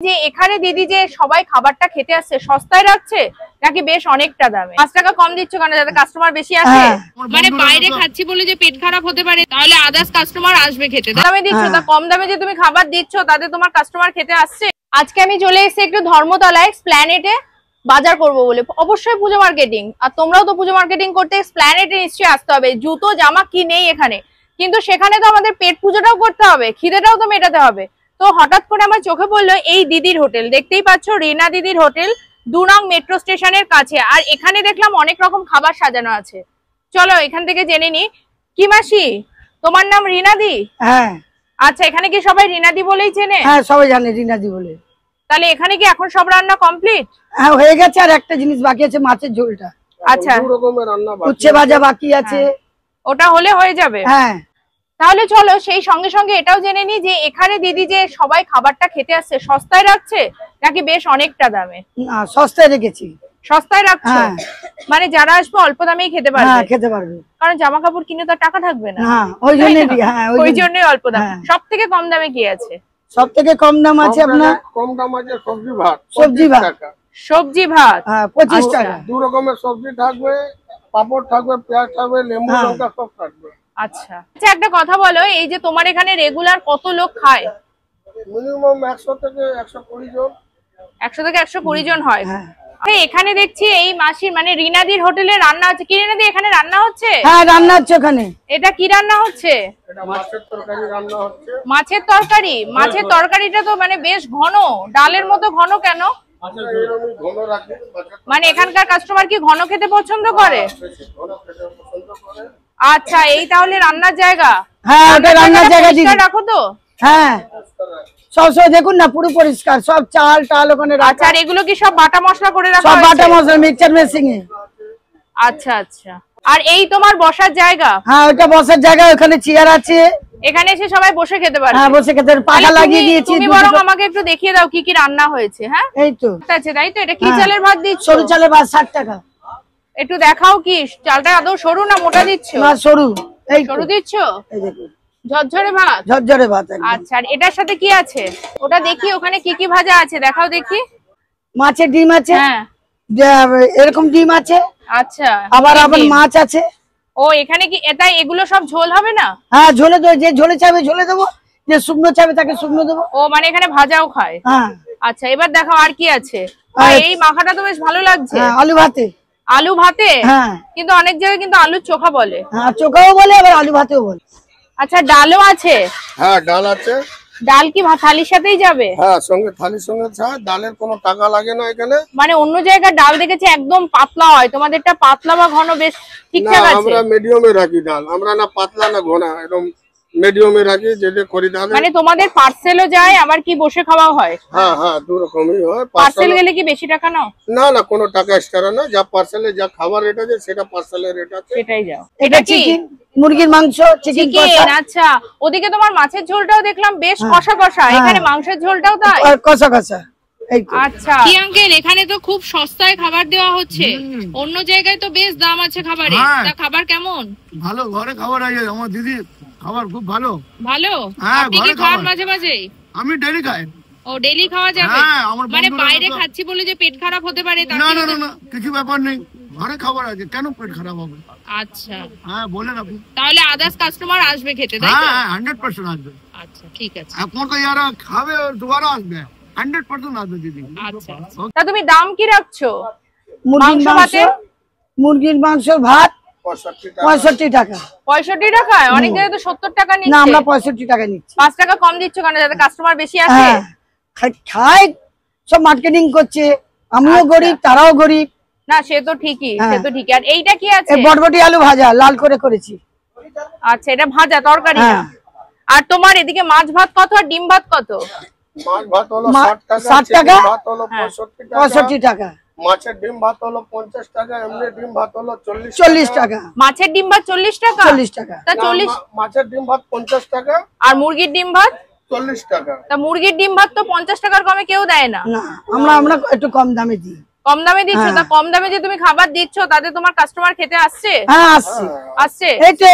যে এখানে দিদি যে সবাই খাবারটা খেতে আসছে সস্তায় রাখছে নাকি বেশ অনেকটা দামে? 5 টাকা কম দিচ্ছ কেন, যাতে কাস্টমার বেশি আসে? মানে বাইরে খাচ্ছি বলে যে পেট খারাপ হতে পারে, তাহলে আদার্স কাস্টমার আসবে খেতে। দামে দিচ্ছ, তা কম দামে যে তুমি খাবার দিচ্ছ তাতে তোমার কাস্টমার খেতে আসছে। আজকে আমি চলে এসেছি একটু ধর্মতলায় এক্সপ্ল্যানেটে বাজার করবো বলে। অবশ্যই পুজো মার্কেটিং, আর তোমরাও তো পুজো মার্কেটিং করতে এক্সপ্ল্যানেটে নিশ্চয়ই আসতে হবে। জুতো জামা কি নেই এখানে, কিন্তু সেখানে তো আমাদের পেট পুজোটাও করতে হবে, খিদেটাও তো মেটাতে হবে। তো হঠাৎ করে আমার চোখে পড়লো এই দিদির হোটেল, দেখতেই পাচ্ছ রিনা দিদির হোটেল, 2 নং মেট্রো স্টেশনের কাছে। আর এখানে দেখলাম অনেক রকম খাবার সাজানো আছে। চলো এখান থেকে জেনে নি। কি মাসি, তোমার নাম রিনাদি? হ্যাঁ। আচ্ছা, এখানে কি সবাই রিনাদি বলেই চেনে? হ্যাঁ, সবাই জানে রিনাদি বলে। তাহলে এখানে কি এখন সব রান্না কমপ্লিট? হ্যাঁ, হয়ে গেছে, আর একটা জিনিস বাকি আছে, মাছের ঝোলটা। আচ্ছা, 2 রকমের রান্না বাকি, উচ্ছে ভাজা বাকি আছে। ওটা হলে হয়ে যাবে। হ্যাঁ, তাহলে চলো সেই সঙ্গে সঙ্গে এটাও জেনে নি যে এখানে দিদি যে সবাই খাবারটা খেতে আসছে সস্তায় রাখছে নাকি বেশ অনেকটা দামে? না, সস্তায় রেখেছি। সস্তায় রাখছো, মানে যারা আসবে অল্প দামেই খেতে পারবে? হ্যাঁ, খেতে পারবে, কারণ জামা কাপড় কিনে তো টাকা থাকবে না। হ্যাঁ, ওই জন্যই। হ্যাঁ, ওই জন্যই অল্প দাম। সব থেকে কম দামে কি আছে? সব থেকে কম দাম আছে আপনার, কম দাম আছে সবজি ভাত। সবজি ভাত, সবজি ভাত। হ্যাঁ, 25 টাকা। 2 রকমের সবজি থাকবে, পাপড় থাকবে, পেঁয়াজ থাকবে, লেবু লঙ্কা সব থাকবে। আচ্ছা আচ্ছা, একটা কথা বলো, এই যে তোমার এখানে রেগুলার কত লোক খায়? মিনিমাম 100 থেকে 120 জন। 100 থেকে 120 জন হয়। এখানে দেখছি এই মাসির মানে রিনাদির হোটেলে রান্না হচ্ছে। কি রিনাদি, এখানে রান্না হচ্ছে? হ্যাঁ, রান্না হচ্ছে ওখানে। এটা কি রান্না হচ্ছে? এটা মাছের তরকারি রান্না হচ্ছে। মাছের তরকারি? মাছের তরকারিটা তো মানে বেশ ঘন, ডালের মতো ঘন কেন? ঘন রাখি, মানে এখানকার কাস্টমার কি ঘন খেতে পছন্দ করে? ঘন খেতে পছন্দ করে। আচ্ছা, এই তাহলে রান্নার জায়গা? হ্যাঁ, ওটা রান্নার জায়গা দিদি। রাখো তো? হ্যাঁ, সব দেখুন না, পুরো পরিষ্কার, সব চাল টাল ওখানে। আচ্ছা, আর এগুলো কি সব বাটা মশলা করে রাখা? সব বাটা মশলা, মিক্সচার মেশিং এ। আচ্ছা আচ্ছা, আর এই তোমার বসার জায়গা? হ্যাঁ, ওটা বসার জায়গা, ওখানে চেয়ার আছে, এখানে এসে সবাই বসে খেতে পারে? হ্যাঁ, বসে খেতে পাখা লাগিয়ে দিয়েছি। তুমি বরং আমাকে একটু দেখিয়ে দাও কি কি রান্না হয়েছে। হ্যাঁ, এই তো আছে, তাই তো? এটা কি চালের ভাত দিচ্ছ? সরু চালের ভাত, 60 টাকা। একটু দেখাও, কি চালটা আদৌ সরু না মোটা দিচ্ছ? না, সরু। এই সরু দিচ্ছ? এই দেখুন, ঝরঝরে ভাত। ঝরঝরে ভাত। আচ্ছা, আর এটার সাথে কি আছে? ওটা দেখি, ওখানে কি কি ভাজা আছে দেখাও দেখি। মাছের ডিম আছে। হ্যাঁ, এরকম ডিম আছে। আচ্ছা, আবার মাছ আছে। ও, এখানে কি এটা এগুলো সব ঝোল হবে না? হ্যাঁ, ঝোলে দেবো, যে ঝোলে চাইবে ঝোলে দেবো, যে শুকনো চাইবে তাকে শুকনো দেবো। ও, মানে এখানে ভাজাও খায়? হ্যাঁ। আচ্ছা, এবার দেখাও আর কি আছে। এই মাখাটা তো বেশ ভালো লাগছে। আলু ভাতে। আলু ভাতে? হ্যাঁ, কিন্তু অনেক জায়গায় কিন্তু আলুর চোখা বলে। হ্যাঁ, চোখাও বলে, আবার আলু ভাতেও বলে। আচ্ছা, ডালও আছে? হ্যাঁ, ডাল আছে। ডাল কি থালির সাথেই যাবে? হ্যাঁ, সঙ্গে থালির সঙ্গে ডালের কোনো টাকা লাগে না এখানে। মানে অন্য জায়গায় ডাল দেখেছি একদম পাতলা হয়, তোমাদেরটা পাতলা বা ঘন বেশ ঠিকঠাক আছে? আমরা মিডিয়ামে রাখি ডাল, আমরা না পাতলা না ঘনা, একদম মিডিয়ামে রাখি, যেটা খরিদার। মানে তোমাদের পার্সেলও যায়, আবার কি বসে খাওয়া হয়? হ্যাঁ হ্যাঁ, 2 রকমই হয়। পার্সেল গেলে কি বেশি টাকা নাও? না না, কোনো টাকা এক্সট্রা না, যা পার্সেলে যা খাবার রেট আছে সেটা পার্সেলের রেট আছে, সেটাই যাও। এটা চিকেন, মুরগির মাংস, চিকেন কষা। আচ্ছা, ওদিকে তোমার মাছের ঝোলটাও দেখলাম বেশ কষা কষা, এখানে মাংসের ঝোলটাও তাই? কষা কষা। আচ্ছা, কি আঙ্কেল, এখানে তো খুব সস্তায় খাবার দেওয়া হচ্ছে, অন্য জায়গায় তো বেশ দাম আছে খাবারের। তা খাবার কেমন? ভালো, ঘরে খাবার আছে। আমার দিদি খাবার খুব ভালো। ভালো? হ্যাঁ, আপনি কি খান মাঝে মাঝে? আমি ডেলি খাই। ও, ডেলি খাওয়া যাবে? মানে বাইরে খাচ্ছি বলে যে পেট খারাপ হতে পারে? না না না, কিছু ব্যাপার নেই, ঘরে খাবার আছে, কেন পেট খারাপ হবে? আচ্ছা, হ্যাঁ, বলেন আপনি। তাহলে আদার্স কাস্টমার আসবে খেতে, তাই তো? হ্যাঁ, 100% আসবে। আচ্ছা, ঠিক আছে। এখন তো যারা খাবে দুবারা আসবে, 100% আসবে দিদি। আচ্ছা, তা তুমি দাম কি রাখছো? মুরগির মাংস ভাত 65 টাকা। 65 টাকায়? অনেক জায়গায় তো 70 টাকা নিচ্ছে। না, আমরা 65 টাকা নিচ্ছি। 5 টাকা কম দিচ্ছ কেন, যাতে কাস্টমার বেশি আসে? খায়, সব মার্কেটিং করছে, আমিও গরিব, তারাও গরিব। না, সে তো ঠিকই, সে তো ঠিকই। আর এইটা কি আছে? বটবটি আলু ভাজা, লাল করে করেছি। আচ্ছা, এটা ভাজা তরকারি না? আর তোমার এদিকে মাছ ভাত কত আর ডিম ভাত কত? মাছ ভাত হলো 60 টাকা, ভাত হলো 65 টাকা, মাছের ডিম ভাত হলো 50 টাকা, এমনি ডিম ভাত হলো 40 টাকা। মাছের ডিম ভাত 40 টাকা? 40 টাকা। তা 40? মাছের ডিম ভাত 50 টাকা। আর মুরগির ডিম ভাত 40 টাকা। তা মুরগির ডিম ভাত তো 50 টাকার কমে কেউ দেয় না। না, আমরা একটু কম দামে দিই। কম দামে দিচ্ছ? তা কম দামে যে তুমি খাবার দিচ্ছ তাতে তোমার কাস্টমার খেতে আসছে? হ্যাঁ, আসছে। এই তো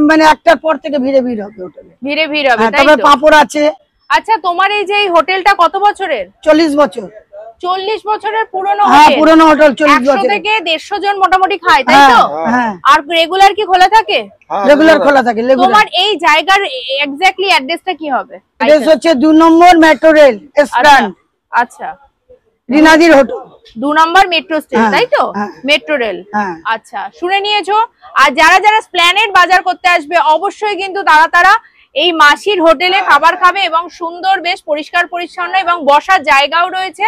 মানে একটার পর থেকে ভিড়ে ভিড় হবে, ভিড়ে ভিড় হবে। তবে পাপড় আছে, আচ্ছা, তোমার এই যে এই হোটেলটা কত বছরের? 40 বছর। 40 বছরের পুরনো হ্যাঁ, হোটেল। পুরনো হোটেল, 40 100 বছর। থেকে 150 জন মোটামুটি খায়, তাই তো? হ্যাঁ, আর রেগুলার কি খোলা থাকে? রেগুলার খোলা থাকে। তোমার এই জায়গার এক্স্যাক্টলি অ্যাড্রেসটা কি হবে? অ্যাড্রেস হচ্ছে 2 নম্বর মেট্রো রেল স্ট্যান্ড, আচ্ছা, রিনাদির হোটেল। 2 নম্বর মেট্রো স্টেশন, তাই তো? হ্যাঁ। Metro rail. হ্যাঁ। আচ্ছা, শুনে নিয়েছো। আর যারা যারা স্প্ল্যানেড বাজার করতে আসবে অবশ্যই কিন্তু তারা এই মাসির হোটেলে খাবার খাবে, এবং সুন্দর, বেশ পরিষ্কার পরিচ্ছন্ন, এবং বসার জায়গাও রয়েছে,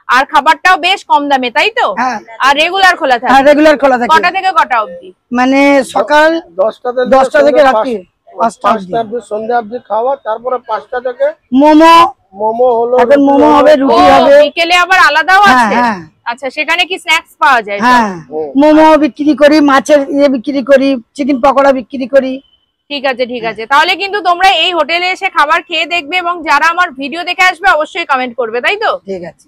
আর খাবারটাও বেশ কম দামে, তাই তো? হ্যাঁ। আর রেগুলার খোলা থাকে? হ্যাঁ, রেগুলার খোলা থাকে। কটা থেকে কটা অবধি? মানে সকাল 10টা থেকে রাত্রি 5টা অবধি। সন্ধ্যা অবধি খাওয়া, তারপরে 5টা থেকে মোমো হলো, এখন মোমো হবে, ও, রুটি হবে। বিকেলে আবার আলাদাও হ্যাঁ, আছে? হ্যাঁ। আচ্ছা, সেখানে কি স্ন্যাক্স পাওয়া যায়? হ্যাঁ, মোমো বিক্রি করি, মাছের বিক্রি করি, চিকেন পকোড়া বিক্রি করি। ঠিক আছে, ঠিক আছে। তাহলে কিন্তু তোমরা এই হোটেলে এসে খাবার খেয়ে দেখবে, এবং যারা আমার ভিডিও দেখে আসবে অবশ্যই কমেন্ট করবে, তাই তো? ঠিক আছে।